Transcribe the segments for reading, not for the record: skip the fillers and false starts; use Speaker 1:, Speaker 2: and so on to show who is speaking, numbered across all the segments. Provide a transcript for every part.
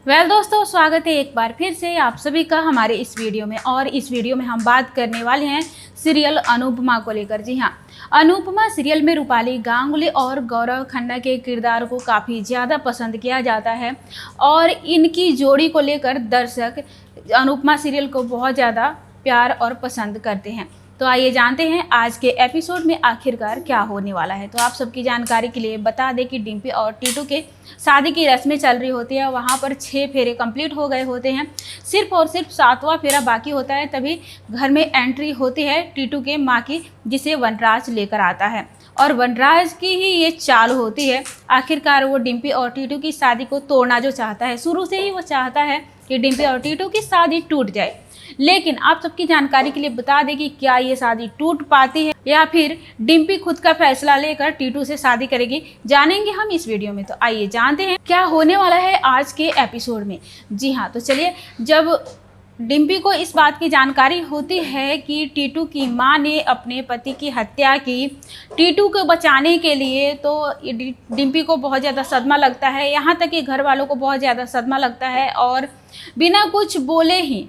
Speaker 1: दोस्तों, स्वागत है एक बार फिर से आप सभी का हमारे इस वीडियो में। और इस वीडियो में हम बात करने वाले हैं सीरियल अनुपमा को लेकर। जी हाँ, अनुपमा सीरियल में रूपाली गांगुली और गौरव खन्ना के किरदार को काफ़ी ज़्यादा पसंद किया जाता है और इनकी जोड़ी को लेकर दर्शक अनुपमा सीरियल को बहुत ज़्यादा प्यार और पसंद करते हैं। तो आइए जानते हैं आज के एपिसोड में आखिरकार क्या होने वाला है। तो आप सबकी जानकारी के लिए बता दें कि डिम्पी और टीटू के शादी की रस्में चल रही होती है। वहाँ पर 6 फेरे कंप्लीट हो गए होते हैं, सिर्फ और सिर्फ 7वां फेरा बाकी होता है। तभी घर में एंट्री होती है टीटू के माँ की, जिसे वनराज लेकर आता है और वनराज की ही ये चाल होती है। आखिरकार वो डिम्पी और टीटू की शादी को तोड़ना जो चाहता है, शुरू से ही वो चाहता है कि डिम्पी और टीटू की शादी टूट जाए। लेकिन आप सबकी जानकारी के लिए बता दें कि क्या ये शादी टूट पाती है या फिर डिम्पी खुद का फैसला लेकर टीटू से शादी करेगी, जानेंगे हम इस वीडियो में। तो आइए जानते हैं क्या होने वाला है आज के एपिसोड में। जी हाँ, तो चलिए, जब डिम्पी को इस बात की जानकारी होती है कि टीटू की मां ने अपने पति की हत्या की टीटू को बचाने के लिए, तो डिम्पी को बहुत ज़्यादा सदमा लगता है। यहाँ तक कि घर वालों को बहुत ज़्यादा सदमा लगता है और बिना कुछ बोले ही,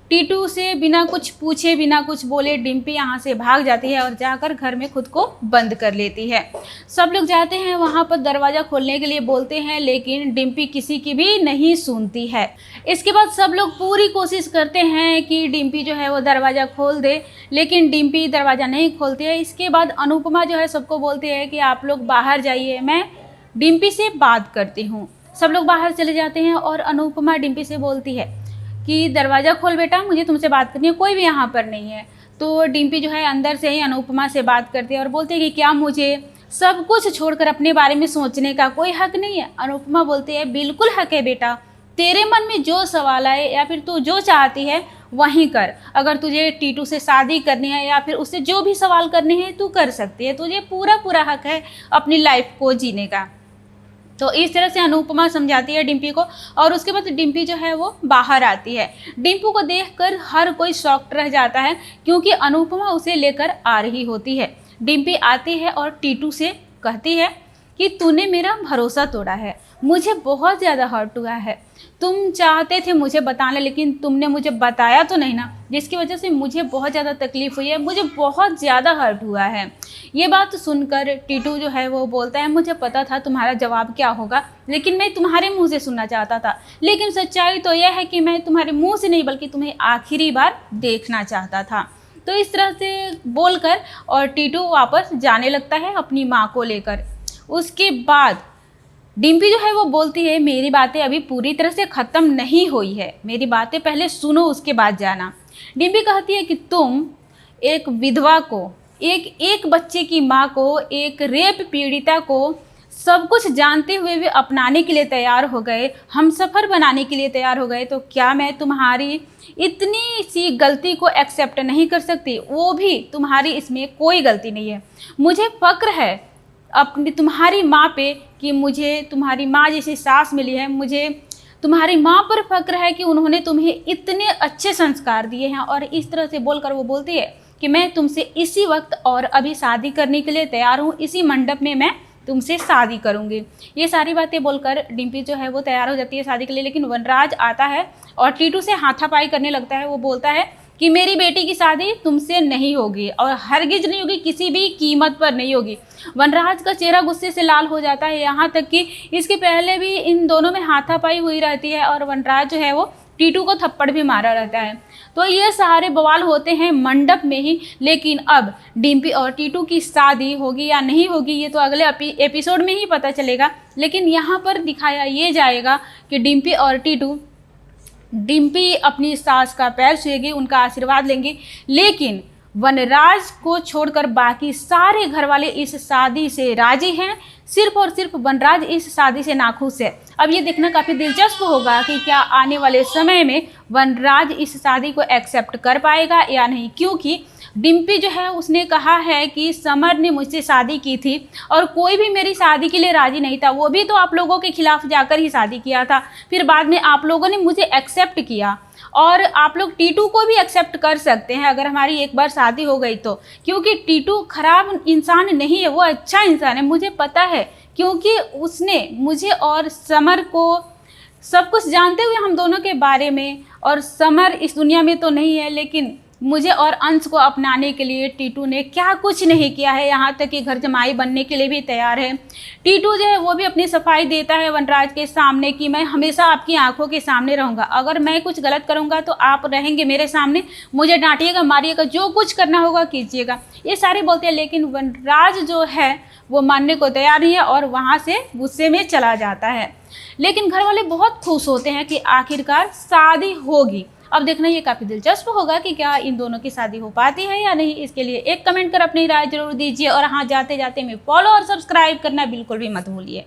Speaker 1: टीटू से बिना कुछ पूछे बिना कुछ बोले डिम्पी यहाँ से भाग जाती है और जाकर घर में खुद को बंद कर लेती है। सब लोग जाते हैं वहाँ पर दरवाज़ा खोलने के लिए, बोलते हैं, लेकिन डिम्पी किसी की भी नहीं सुनती है। इसके बाद सब लोग पूरी कोशिश करते हैं कि डिम्पी जो है वो दरवाज़ा खोल दे, लेकिन डिम्पी दरवाज़ा नहीं खोलती है। इसके बाद अनुपमा जो है सबको बोलती है कि आप लोग बाहर जाइए, मैं डिम्पी से बात करती हूँ। सब लोग बाहर चले जाते हैं और अनुपमा डिम्पी से बोलती है कि दरवाज़ा खोल बेटा, मुझे तुमसे बात करनी है, कोई भी यहाँ पर नहीं है। तो डिम्पी जो है अंदर से ही अनुपमा से बात करती है और बोलती है कि क्या मुझे सब कुछ छोड़कर अपने बारे में सोचने का कोई हक नहीं है। अनुपमा बोलती है बिल्कुल हक है बेटा, तेरे मन में जो सवाल आए या फिर तू जो चाहती है वहीं कर। अगर तुझे टीटू से शादी करनी है या फिर उससे जो भी सवाल करने हैं तू कर सकती है, तुझे पूरा हक है अपनी लाइफ को जीने का। तो इस तरह से अनुपमा समझाती है डिम्पी को और उसके बाद डिम्पी जो है वो बाहर आती है। डिम्पी को देखकर हर कोई शॉक्ड रह जाता है क्योंकि अनुपमा उसे लेकर आ रही होती है। डिम्पी आती है और टीटू से कहती है कि तूने मेरा भरोसा तोड़ा है, मुझे बहुत ज़्यादा हर्ट हुआ है। तुम चाहते थे मुझे बताने, लेकिन तुमने मुझे बताया तो नहीं ना, जिसकी वजह से मुझे बहुत ज़्यादा तकलीफ़ हुई है, मुझे बहुत ज़्यादा हर्ट हुआ है। ये बात सुनकर टीटू जो है वो बोलता है मुझे पता था तुम्हारा जवाब क्या होगा, लेकिन मैं तुम्हारे मुंह से सुनना चाहता था। लेकिन सच्चाई तो यह है कि मैं तुम्हारे मुंह से नहीं बल्कि तुम्हें आखिरी बार देखना चाहता था। तो इस तरह से बोलकर और टीटू वापस जाने लगता है अपनी माँ को लेकर। उसके बाद डिम्पी जो है वो बोलती है मेरी बातें अभी पूरी तरह से ख़त्म नहीं हुई है, मेरी बातें पहले सुनो उसके बाद जाना। डिम्पी कहती है कि तुम एक विधवा को, एक बच्चे की माँ को, एक रेप पीड़िता को सब कुछ जानते हुए भी अपनाने के लिए तैयार हो गए, हम सफ़र बनाने के लिए तैयार हो गए। तो क्या मैं तुम्हारी इतनी सी गलती को एक्सेप्ट नहीं कर सकती? वो भी तुम्हारी इसमें कोई गलती नहीं है। मुझे फ़क्र है अपनी तुम्हारी माँ पे कि मुझे तुम्हारी माँ जैसी सास मिली है। मुझे तुम्हारी माँ पर फ़क्र है कि उन्होंने तुम्हें इतने अच्छे संस्कार दिए हैं। और इस तरह से बोलकर वो बोलती है कि मैं तुमसे इसी वक्त और अभी शादी करने के लिए तैयार हूँ, इसी मंडप में मैं तुमसे शादी करूँगी। ये सारी बातें बोलकर डिम्पी जो है वो तैयार हो जाती है शादी के लिए। लेकिन वनराज आता है और टीटू से हाथापाई करने लगता है। वो बोलता है कि मेरी बेटी की शादी तुमसे नहीं होगी और हरगिज नहीं होगी, किसी भी कीमत पर नहीं होगी। वनराज का चेहरा गुस्से से लाल हो जाता है, यहाँ तक कि इसके पहले भी इन दोनों में हाथापाई हुई रहती है और वनराज जो है वो टीटू को थप्पड़ भी मारा रहता है। तो ये सारे बवाल होते हैं मंडप में ही। लेकिन अब डिम्पी और टीटू की शादी होगी या नहीं होगी ये तो अगले एपिसोड में ही पता चलेगा। लेकिन यहाँ पर दिखाया ये जाएगा कि डिम्पी अपनी सास का पैर छुएगी, उनका आशीर्वाद लेंगी। लेकिन वनराज को छोड़कर बाकी सारे घर वाले इस शादी से राजी हैं, सिर्फ और सिर्फ वनराज इस शादी से नाखुश है। अब ये देखना काफ़ी दिलचस्प होगा कि क्या आने वाले समय में वनराज इस शादी को एक्सेप्ट कर पाएगा या नहीं, क्योंकि डिम्पी जो है उसने कहा है कि समर ने मुझसे शादी की थी और कोई भी मेरी शादी के लिए राज़ी नहीं था, वो भी तो आप लोगों के खिलाफ जाकर ही शादी किया था। फिर बाद में आप लोगों ने मुझे एक्सेप्ट किया और आप लोग टीटू को भी एक्सेप्ट कर सकते हैं अगर हमारी एक बार शादी हो गई तो, क्योंकि टीटू खराब इंसान नहीं है, वो अच्छा इंसान है, मुझे पता है, क्योंकि उसने मुझे और समर को सब कुछ जानते हुए हम दोनों के बारे में, और समर इस दुनिया में तो नहीं है, लेकिन मुझे और अंश को अपनाने के लिए टीटू ने क्या कुछ नहीं किया है, यहाँ तक कि घर जमाई बनने के लिए भी तैयार है। टीटू जो है वो भी अपनी सफाई देता है वनराज के सामने कि मैं हमेशा आपकी आंखों के सामने रहूँगा, अगर मैं कुछ गलत करूँगा तो आप रहेंगे मेरे सामने, मुझे डांटिएगा, मारिएगा, जो कुछ करना होगा कीजिएगा, ये सारे बोलते हैं। लेकिन वनराज जो है वो मानने को तैयार नहीं है और वहाँ से गुस्से में चला जाता है। लेकिन घर वाले बहुत खुश होते हैं कि आखिरकार शादी होगी। अब देखना ये काफ़ी दिलचस्प होगा कि क्या इन दोनों की शादी हो पाती है या नहीं। इसके लिए एक कमेंट कर अपनी राय जरूर दीजिए, और हाँ, जाते जाते में फॉलो और सब्सक्राइब करना बिल्कुल भी मत भूलिए।